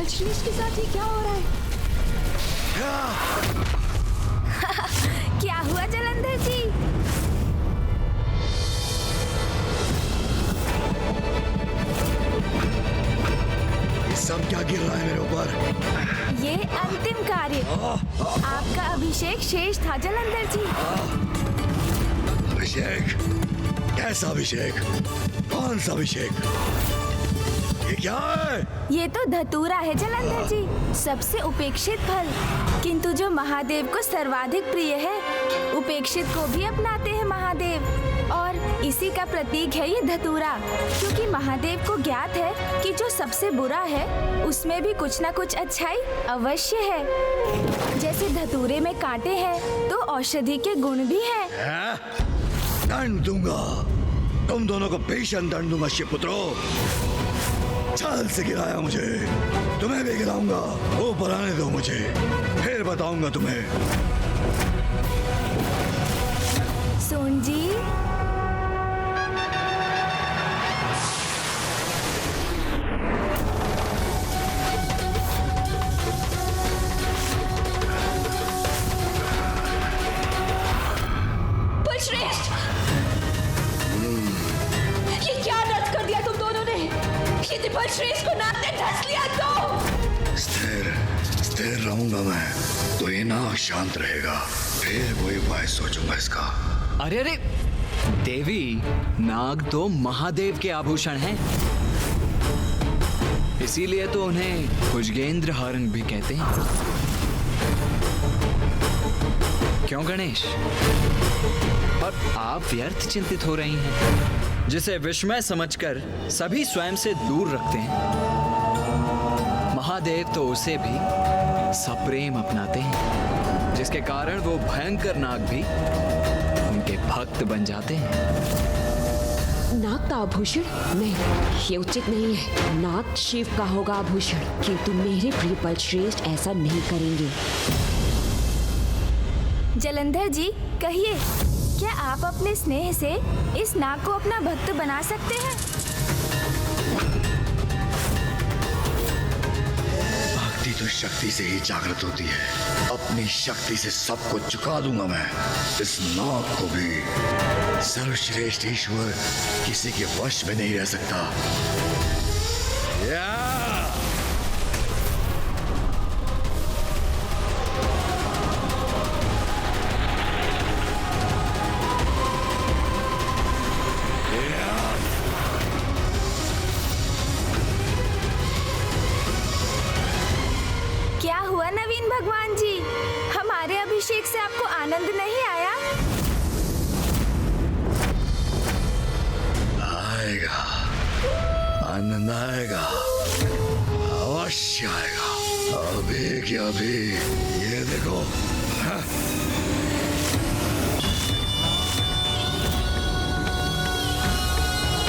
श्रेष्ठ के साथ ये क्या हो रहा है? क्या हुआ जलंधर जी? ये सब क्या गिर रहा है मेरे ऊपर? ये अंतिम कार्य, आपका अभिषेक शेष था जलंधर जी। अभिषेक? कैसा अभिषेक? कौन सा अभिषेक? ये क्या है? ये तो धतूरा है जलंधर जी, सबसे उपेक्षित फल, किंतु जो महादेव को सर्वाधिक प्रिय है। उपेक्षित को भी अपनाते हैं महादेव, और इसी का प्रतीक है ये धतूरा, क्योंकि महादेव को ज्ञात है कि जो सबसे बुरा है उसमें भी कुछ न कुछ अच्छाई अवश्य है। जैसे धतूरे में कांटे हैं तो औषधि के गुण भी हैं। दंड दूंगा, तुम दोनों को भीषण दंड दूंगा शिवपुत्रों। चाल से गिराया मुझे, तुम्हें भी गिराऊंगा। ऊपर आने दो मुझे, फिर बताऊंगा तुम्हें। सोन जी, श्रेष्ठ, ये क्या नष्ट कर दिया तुम दोनों ने? यदि श्रेष्ठ को नाग ने धंस लिया तो? स्थिर रहूंगा मैं तो ये नाग शांत रहेगा, फिर कोई उपाय सोचूंगा इसका। अरे देवी, नाग तो महादेव के आभूषण हैं, इसीलिए तो उन्हें भुजगेंद्र हरण भी कहते हैं। क्यों गणेश? और आप व्यर्थ चिंतित हो रही हैं, जिसे विस्मय समझकर सभी स्वयं से दूर रखते हैं। महादेव तो उसे भी सप्रेम अपनाते हैं, जिसके कारण वो भयंकर नाग भी उनके भक्त बन जाते हैं। नाग का आभूषण? नहीं, ये उचित नहीं है। नाग शिव का होगा आभूषण, किंतु मेरे प्रिय बलश्रेष्ठ ऐसा नहीं करेंगे। जलंधर जी कहिए, क्या आप अपने स्नेह से इस नाग को अपना भक्त बना सकते हैं? भक्ति तो शक्ति से ही जागृत होती है। अपनी शक्ति से सबको चुका दूंगा मैं। इस नाग को भी। सर्वश्रेष्ठ ईश्वर किसी के वश में नहीं रह सकता। क्या हुआ नवीन भगवान जी, हमारे अभिषेक से आपको आनंद नहीं आया? आएगा, आनंद आएगा, अवश्य आएगा। अभी क्या अभी, ये देखो। हाँ?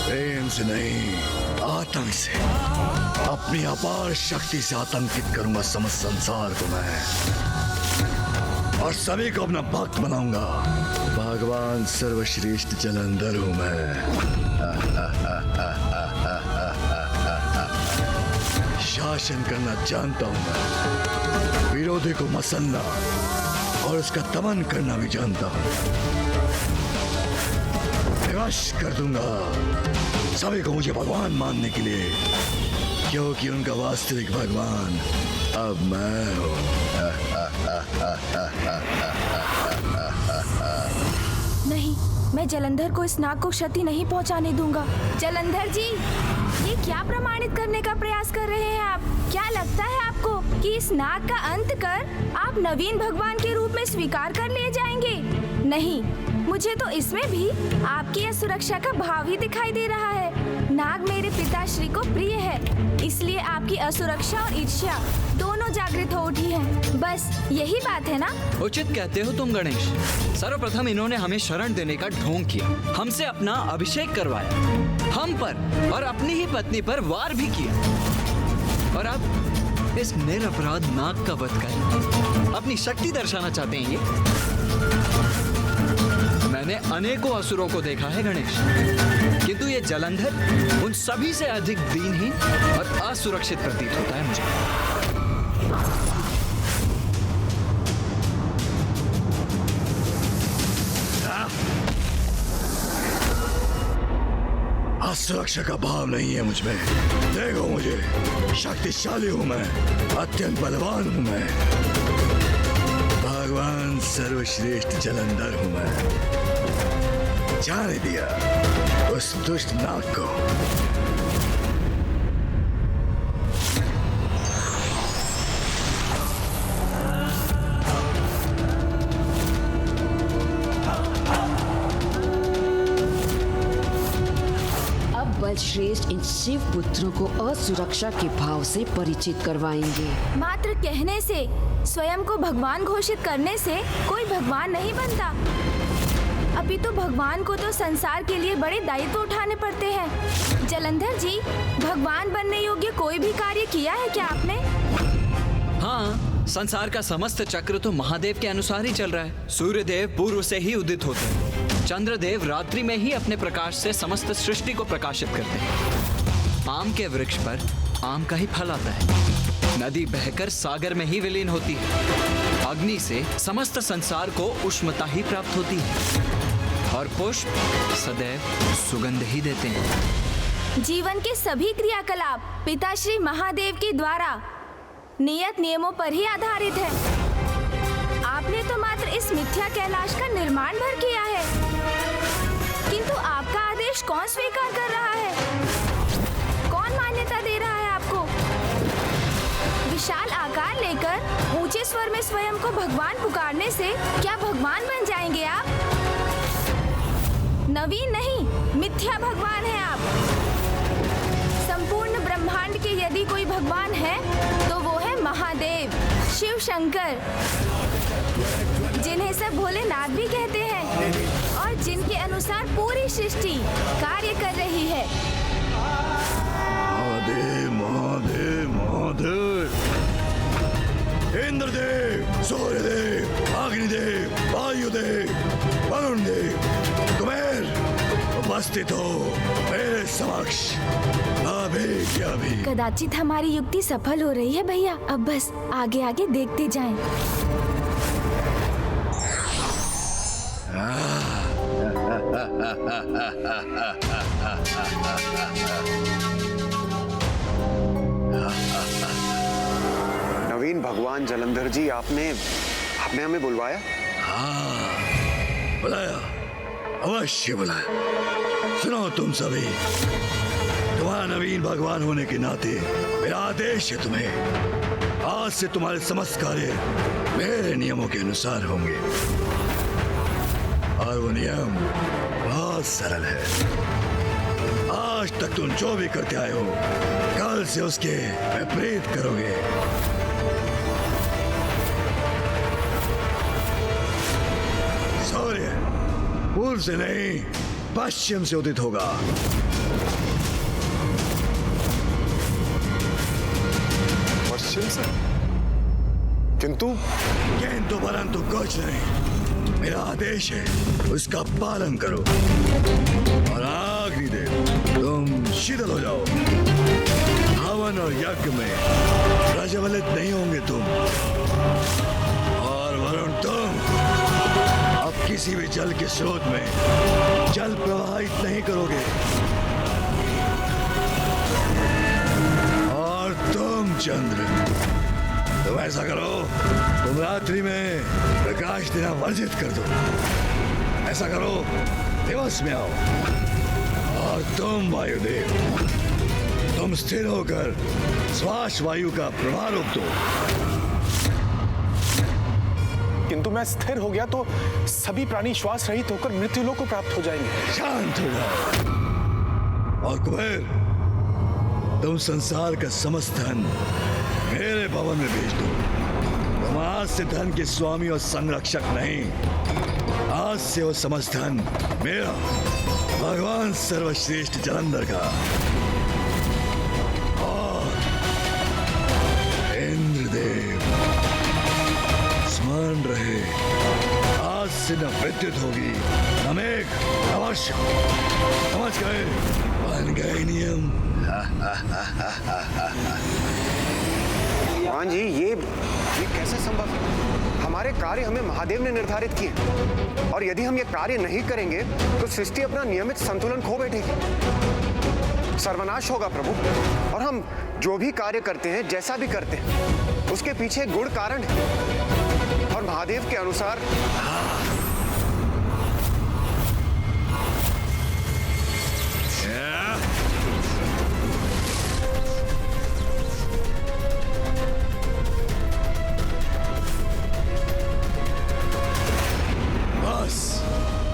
प्रेम से नहीं, आतंक से, अपनी अपार शक्ति से आतंकित करूंगा समस्त संसार को मैं, और सभी को अपना भक्त बनाऊंगा। भगवान सर्वश्रेष्ठ जलंधर हूं मैं। शासन करना जानता हूं मैं, विरोधी को मसलना और उसका दमन करना भी जानता हूं। विवश कर दूंगा सभी को मुझे भगवान मानने के लिए, क्योंकि उनका वास्तविक भगवान अब मैं हूं। नहीं, मैं जलंधर को इस नाग को क्षति नहीं पहुंचाने दूंगा। जलंधर जी, ये क्या प्रमाणित करने का प्रयास कर रहे हैं आप? क्या लगता है आपको कि इस नाग का अंत कर आप नवीन भगवान के रूप में स्वीकार कर लिए जाएंगे? नहीं, मुझे तो इसमें भी आपकी असुरक्षा का भाव ही दिखाई दे रहा है। नाग मेरे पिताश्री को प्रिय है, इसलिए आपकी असुरक्षा और ईर्ष्या दोनों जागृत हो उठी हैं। बस यही बात है ना? उचित कहते हो तुम गणेश। सर्वप्रथम इन्होंने हमें शरण देने का ढोंग किया, हमसे अपना अभिषेक करवाया, हम पर और अपनी ही पत्नी पर वार भी किया, और अब इस निरपराध नाग का वध कर अपनी शक्ति दर्शाना चाहते हैं। ये मैंने अनेकों असुरों को देखा है गणेश, किंतु ये जलंधर उन सभी से अधिक दीनहीन और असुरक्षित प्रतीत होता है मुझे। असुरक्षा का भाव नहीं है मुझ में। देखो मुझे, शक्तिशाली हूं मैं, अत्यंत बलवान हूं मैं, भगवान सर्वश्रेष्ठ जलंधर हूं मैं। जाने दिया उस दुष्ट नाग को। बलश्रेष्ठ इन शिव पुत्रों को असुरक्षा के भाव से परिचित करवाएंगे। मात्र कहने से, स्वयं को भगवान घोषित करने से कोई भगवान नहीं बनता। अभी तो भगवान को तो संसार के लिए बड़े दायित्व उठाने पड़ते हैं। जलंधर जी, भगवान बनने योग्य कोई भी कार्य किया है क्या आपने? हाँ, संसार का समस्त चक्र तो महादेव के अनुसार ही चल रहा है। सूर्यदेव पूर्व से ही उदित होते हैं, चंद्रदेव रात्रि में ही अपने प्रकाश से समस्त सृष्टि को प्रकाशित करते हैं। आम के वृक्ष पर आम का ही फल आता है। नदी बहकर सागर में ही विलीन होती है। अग्नि से समस्त संसार को उष्णता ही प्राप्त होती है और पुष्प सदैव सुगंध ही देते हैं। जीवन के सभी क्रियाकलाप पिताश्री महादेव के द्वारा नियत नियमों पर ही आधारित है। आपने तो मात्र इस मिथ्या कैलाश का निर्माण भर किया है, किंतु आपका आदेश कौन स्वीकार कर रहा है? कौन मान्यता दे रहा है आपको? विशाल आकार लेकर ऊंचे स्वर में स्वयं को भगवान पुकारने से क्या भगवान बन जाएंगे आप? नवीन नहीं, मिथ्या भगवान है आप। संपूर्ण ब्रह्मांड के यदि कोई भगवान है तो वो है महादेव, शिव शंकर, जिन्हें सब भोलेनाथ भी कहते हैं और जिनके अनुसार पूरी सृष्टि कार्य कर रही है। महादेव महादेव महादेव, इंद्रदेव, सूर्यदेव, अग्निदेव, वायुदेव, वरुण देव, कुबेर, उपस्थित हो मेरे समक्ष। अभी क्या भी कदाचित हमारी युक्ति सफल हो रही है भैया। अब बस आगे आगे देखते जाएं। नवीन भगवान जलंधर जी, आपने हमें बुलवाया? हाँ, बुलाया, अवश्य बुलाया। सुनो तुम सभी, तुम्हारा नवीन भगवान होने के नाते मेरा आदेश है तुम्हें, आज से तुम्हारे समस्त कार्य मेरे नियमों के अनुसार होंगे। और वो नियम बहुत सरल है। आज तक तुम जो भी करते आए हो, कल से उसके विपरीत करोगे। सूर्य पूर्व से नहीं, पश्चिम से उदित होगा। पश्चिम से? किंतु परंतु कुछ नहीं, मेरा आदेश है, उसका पालन करो। और अग्निदेव, तुम शीतल हो जाओ। हवन और यज्ञ में प्रज्वलित नहीं होंगे तुम। और वरुण, तुम अब किसी भी जल के स्रोत में जल प्रवाहित नहीं करोगे। और तुम चंद्र, तुम ऐसा करो, तुम रात्रि में प्रकाश देना वर्जित कर दो। ऐसा करो, दिवस में आओ। और तुम वायुदेव, तुम स्थिर होकर श्वास वायु का प्रवाह रोक दो। किंतु मैं स्थिर हो गया तो सभी प्राणी श्वास रहित होकर मृत्युलोक को प्राप्त हो जाएंगे। शांत हो जाओ। और कुबेर, तुम संसार का समस्त धन मेरे भवन में भेज दो। तुम आज से धन के स्वामी और संरक्षक नहीं, आज से वो समस्त धन मेरा, भगवान सर्वश्रेष्ठ जलंधर का। और इंद्रदेव, स्मरण रहे, आज से न विद्युत होगी, न मेघ, अवश्य समझ गए, बन गए नियम। भगवान जी, ये कैसे संभव है? हमारे कार्य हमें महादेव ने निर्धारित किए और यदि हम ये कार्य नहीं करेंगे तो सृष्टि अपना नियमित संतुलन खो बैठेगी, सर्वनाश होगा प्रभु। और हम जो भी कार्य करते हैं, जैसा भी करते हैं, उसके पीछे गुण कारण है और महादेव के अनुसार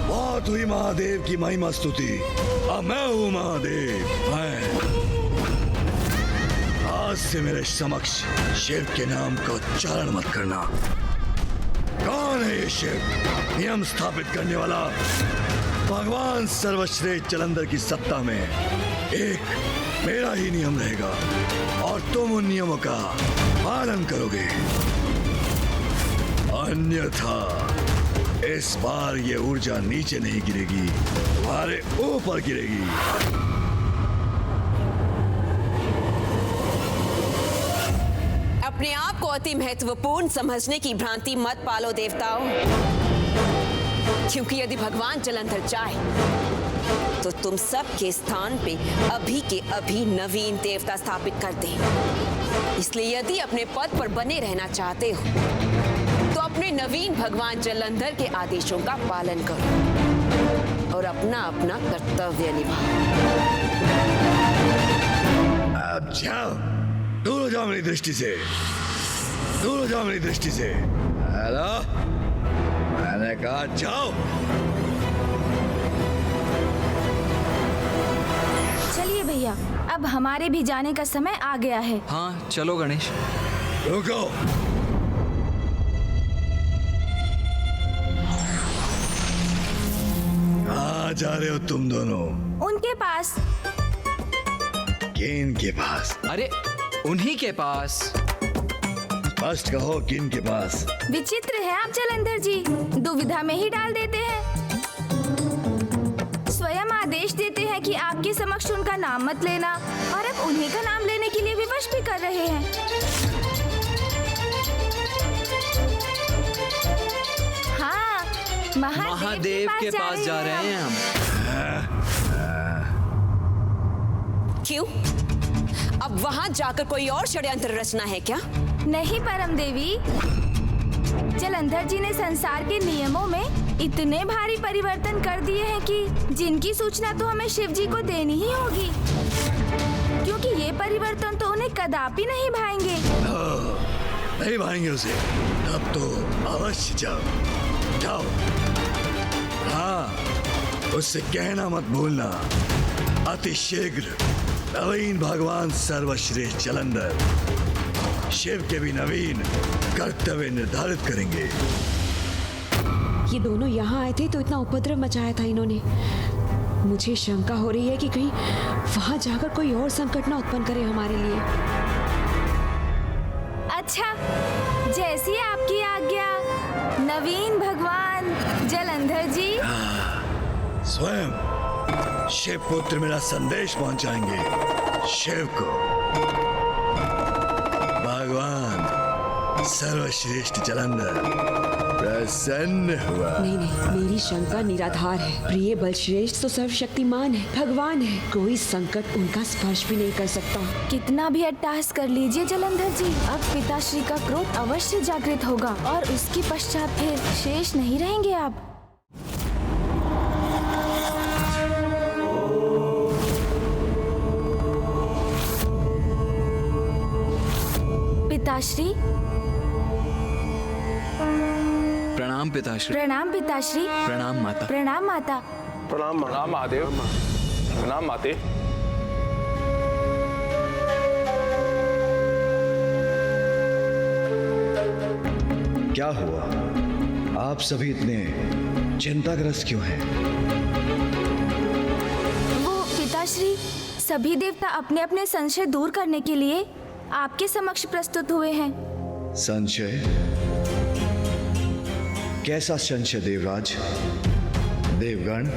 बहुत हुई महादेव की महिमा स्तुति। अब मैं हूं महादेव। मैं आज से मेरे समक्ष शिव के नाम का उच्चारण मत करना। कौन है ये शिव? नियम स्थापित करने वाला। भगवान सर्वश्रेष्ठ जलंधर की सत्ता में एक मेरा ही नियम रहेगा और तुम उन नियमों का पालन करोगे, अन्यथा इस बार ये ऊर्जा नीचे नहीं गिरेगी, तुम्हारे ऊपर गिरेगी। अपने आप को अति महत्वपूर्ण समझने की भ्रांति मत पालो देवताओं, क्योंकि यदि भगवान जलंधर चाहे तो तुम सब के स्थान पे अभी के अभी नवीन देवता स्थापित कर दे। इसलिए यदि अपने पद पर बने रहना चाहते हो तो अपने नवीन भगवान जलंधर के आदेशों का पालन करो और अपना अपना कर्तव्य निभाओ। अब जाओ, दूर हो जाओ मेरी दृष्टि से, दूर हो जाओ मेरी दृष्टि से। हेलो, मैंने कहा जाओ। चलिए भैया, अब हमारे भी जाने का समय आ गया है। हाँ चलो गणेश। रुको, कहाँ जा रहे हो तुम दोनों? उनके पास। किन के पास? अरे उन्हीं के पास। स्पष्ट कहो, किन के पास? विचित्र है आप जलंधर जी, दुविधा में ही डाल देते हैं। स्वयं आदेश देते हैं कि आपके समक्ष उनका नाम मत लेना और अब उन्हीं का नाम लेने के लिए विवश भी कर रहे हैं। हाँ, महादेव के पास जा रहे हैं हम। क्यों? अब वहां जाकर कोई और षड्यंत्र रचना है क्या? नहीं परम देवी, जलंधर जी ने संसार के नियमों में इतने भारी परिवर्तन कर दिए हैं कि जिनकी सूचना तो हमें शिव जी को देनी ही होगी, क्योंकि ये परिवर्तन तो उन्हें कदापि नहीं भाएंगे। नहीं भाएंगे उसे, तब तो अवश्य जाओ, जाओ। हाँ, उससे कहना मत भूलना, अति शीघ्र नवीन भगवान सर्वश्रेष्ठ जलंधर शिव के भी नवीन कर्तव्य निर्धारित करेंगे। ये दोनों यहाँ आए थे तो इतना उपद्रव मचाया था इन्होंने। मुझे शंका हो रही है कि कहीं वहां जाकर कोई और संकट ना उत्पन्न करे हमारे लिए। अच्छा, जैसी आपकी आज्ञा नवीन भगवान जलंधर जी। स्वयं शिव पुत्र मेरा संदेश पहुंचाएंगे शिव को। भगवान सर्वश्रेष्ठ जलंधर प्रसन्न हुआ। नहीं नहीं, मेरी शंका निराधार है। प्रिय बलश्रेष्ठ तो सर्वशक्तिमान है, भगवान है, कोई संकट उनका स्पर्श भी नहीं कर सकता। कितना भी अट्टहास कर लीजिए जलंधर जी, अब पिताश्री का क्रोध अवश्य जागृत होगा और उसके पश्चात फिर शेष नहीं रहेंगे आप। पिताश्री। प्रणाम पिताश्री। प्रणाम पिताश्री। प्रणाम माता। प्रणाम माता। प्रणाम महादेव। प्रणाम माते। क्या हुआ? आप सभी इतने चिंताग्रस्त क्यों हैं? वो पिताश्री, सभी देवता अपने अपने संशय दूर करने के लिए आपके समक्ष प्रस्तुत हुए हैं। संशय? कैसा संशय देवराज? देवगण,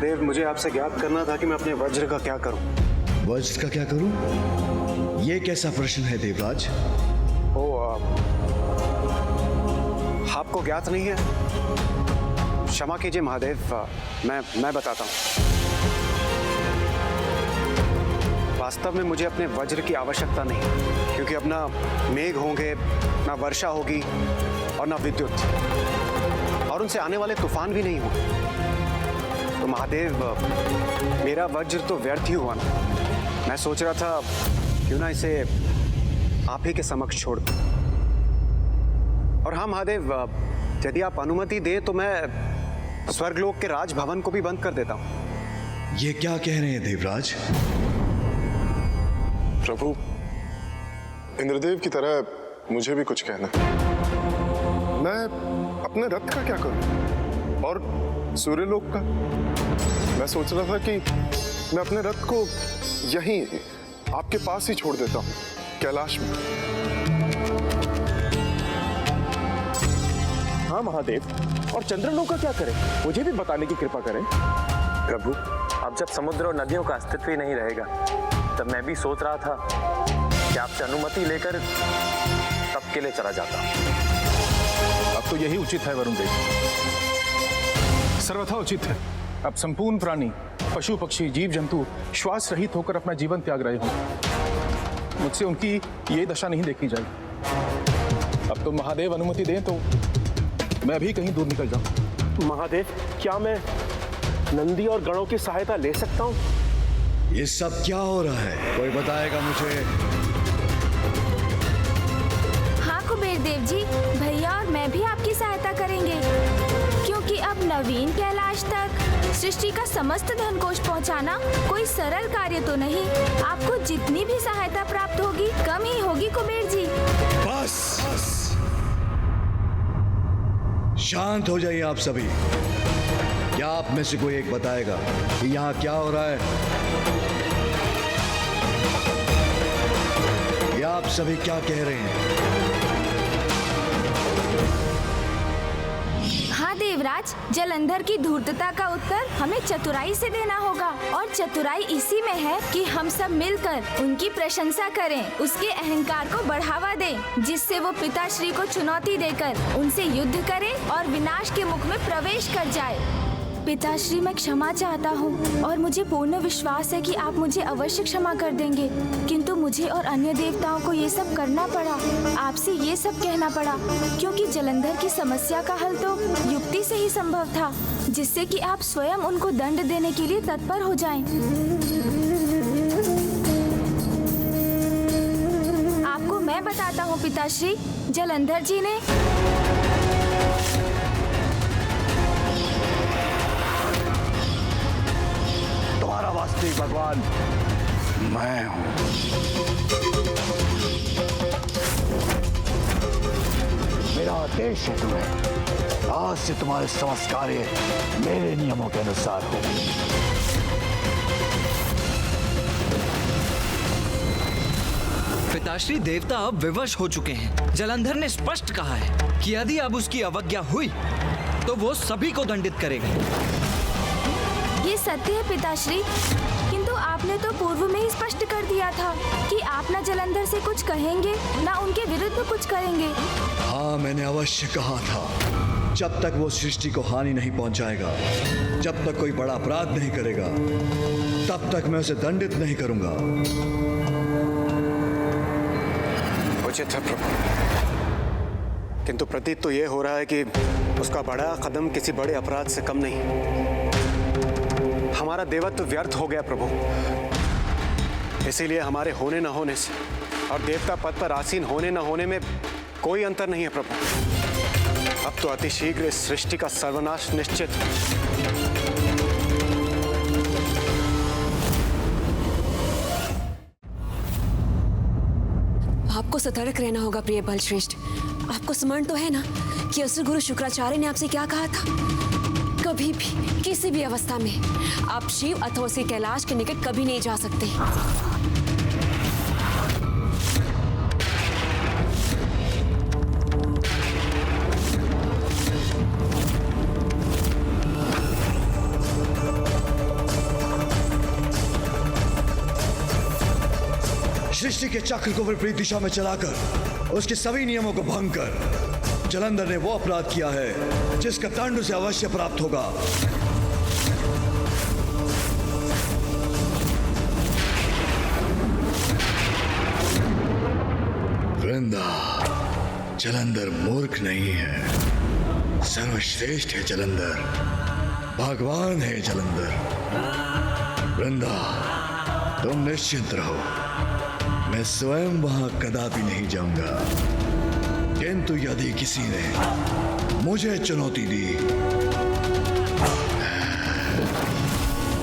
देव, मुझे आपसे ज्ञात करना था कि मैं अपने वज्र का क्या करूं। वज्र का क्या करूं? ये कैसा प्रश्न है देवराज? आपको ज्ञात नहीं है? क्षमा कीजिए महादेव, मैं बताता हूं। वास्तव में मुझे अपने वज्र की आवश्यकता नहीं, क्योंकि अब ना मेघ होंगे, ना वर्षा होगी और ना विद्युत, और उनसे आने वाले तूफान भी नहीं होंगे। तो महादेव, मेरा वज्र तो व्यर्थ ही हुआ ना। मैं सोच रहा था क्यों ना इसे आप ही के समक्ष छोड़ दूं। और हाँ महादेव, यदि आप अनुमति दें तो मैं स्वर्गलोक के राजभवन को भी बंद कर देता हूं। ये क्या कह रहे हैं देवराज? प्रभु, इंद्रदेव की तरह मुझे भी कुछ कहना है। मैं अपने रथ का क्या करूं? और सूर्यलोक का? मैं सोच रहा था कि मैं अपने रथ को यहीं आपके पास ही छोड़ देता हूं, कैलाश में। हाँ महादेव, और चंद्रलोक का क्या करें? मुझे भी बताने की कृपा करें। प्रभु, अब जब समुद्र और नदियों का अस्तित्व ही नहीं रहेगा, तब मैं भी सोच रहा था कि आपसे अनुमति लेकर तब के लिए चला जाता। अब तो यही उचित है वरुण देव, सर्वथा उचित है। अब संपूर्ण प्राणी, पशु पक्षी, जीव जंतु श्वास रहित होकर अपना जीवन त्याग रहे हों। मुझसे उनकी ये दशा नहीं देखी जाएगी। अब तो महादेव अनुमति दें तो मैं भी कहीं दूर निकल जाऊं। महादेव, क्या मैं नंदी और गणों की सहायता ले सकता हूं? ये सब क्या हो रहा है? कोई बताएगा मुझे? हाँ कुबेर देव जी, भैया और मैं भी आपकी सहायता करेंगे, क्योंकि अब नवीन कैलाश तक सृष्टि का समस्त धन कोष पहुंचाना कोई सरल कार्य तो नहीं। आपको जितनी भी सहायता प्राप्त होगी कम ही होगी कुबेर जी। बस शांत हो जाइए आप सभी। क्या आप में से कोई एक बताएगा कि यहाँ क्या हो रहा है? या आप सभी क्या कह रहे हैं? हाँ देवराज, जलंधर की धूर्तता का उत्तर हमें चतुराई से देना होगा, और चतुराई इसी में है कि हम सब मिलकर उनकी प्रशंसा करें, उसके अहंकार को बढ़ावा दें, जिससे वो पिताश्री को चुनौती देकर उनसे युद्ध करे और विनाश के मुख में प्रवेश कर जाए। पिताश्री, मैं क्षमा चाहता हूँ और मुझे पूर्ण विश्वास है कि आप मुझे अवश्य क्षमा कर देंगे, किंतु मुझे और अन्य देवताओं को ये सब करना पड़ा, आपसे ये सब कहना पड़ा, क्योंकि जलंधर की समस्या का हल तो युक्ति से ही संभव था, जिससे कि आप स्वयं उनको दंड देने के लिए तत्पर हो जाएं। आपको मैं बताता हूँ पिताश्री, जलंधर जी ने वास्तविक भगवान मैं हूं। मेरा आदेश है तुम्हें, आज से तुम्हारे समस्त कार्य मेरे नियमों के अनुसार हो। पिताश्री, देवता अब विवश हो चुके हैं। जलंधर ने स्पष्ट कहा है कि यदि अब उसकी अवज्ञा हुई तो वो सभी को दंडित करेगा। ये सत्य है पिताश्री, किंतु आपने तो पूर्व में ही स्पष्ट कर दिया था कि आप न जलंधर से कुछ कहेंगे न उनके विरुद्ध कुछ करेंगे। हाँ, मैंने अवश्य कहा था, जब तक वो सृष्टि को हानि नहीं पहुंचाएगा, जब तक कोई बड़ा अपराध नहीं करेगा, तब तक मैं उसे दंडित नहीं करूंगा। उचित है प्रभु, किंतु प्रतीत तो ये हो रहा है कि उसका बड़ा कदम किसी बड़े अपराध से कम नहीं। हमारा देवत्व व्यर्थ हो गया प्रभु, इसीलिए हमारे होने न होने से और देवता पद पर आसीन होने न होने में कोई अंतर नहीं है प्रभु। अब तो अतिशीघ्र इस सृष्टि का सर्वनाश निश्चित। आपको सतर्क रहना होगा प्रिय बलश्रेष्ठ। आपको स्मरण तो है ना कि असुर गुरु शुक्राचार्य ने आपसे क्या कहा था? कभी भी किसी भी अवस्था में आप शिव अथवा उसके कैलाश के निकट कभी नहीं जा सकते। सृष्टि के चक्र को विपरीत दिशा में चलाकर उसके सभी नियमों को भंग कर जलंधर ने वो अपराध किया है जिसका दंड उसे अवश्य प्राप्त होगा। वृंदा, जलंधर मूर्ख नहीं है, सर्वश्रेष्ठ है जलंधर, भगवान है जलंधर। वृंदा, तुम निश्चिंत रहो, मैं स्वयं वहां कदापि नहीं जाऊंगा। किंतु यदि किसी ने मुझे चुनौती दी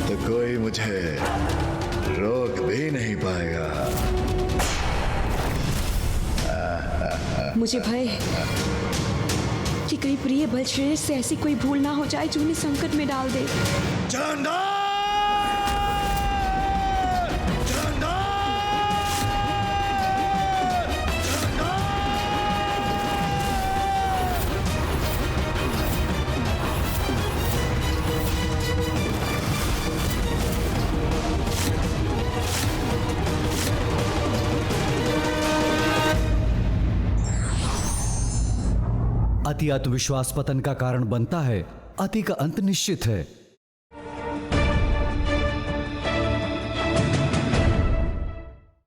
तो कोई मुझे रोक भी नहीं पाएगा। मुझे भय है कि कहीं प्रिय बलश्रेष्ठ से ऐसी कोई भूल ना हो जाए जो उन्हें संकट में डाल दे। जलंधर! अति आत्मविश्वास पतन का कारण बनता है, अति का अंत निश्चित है।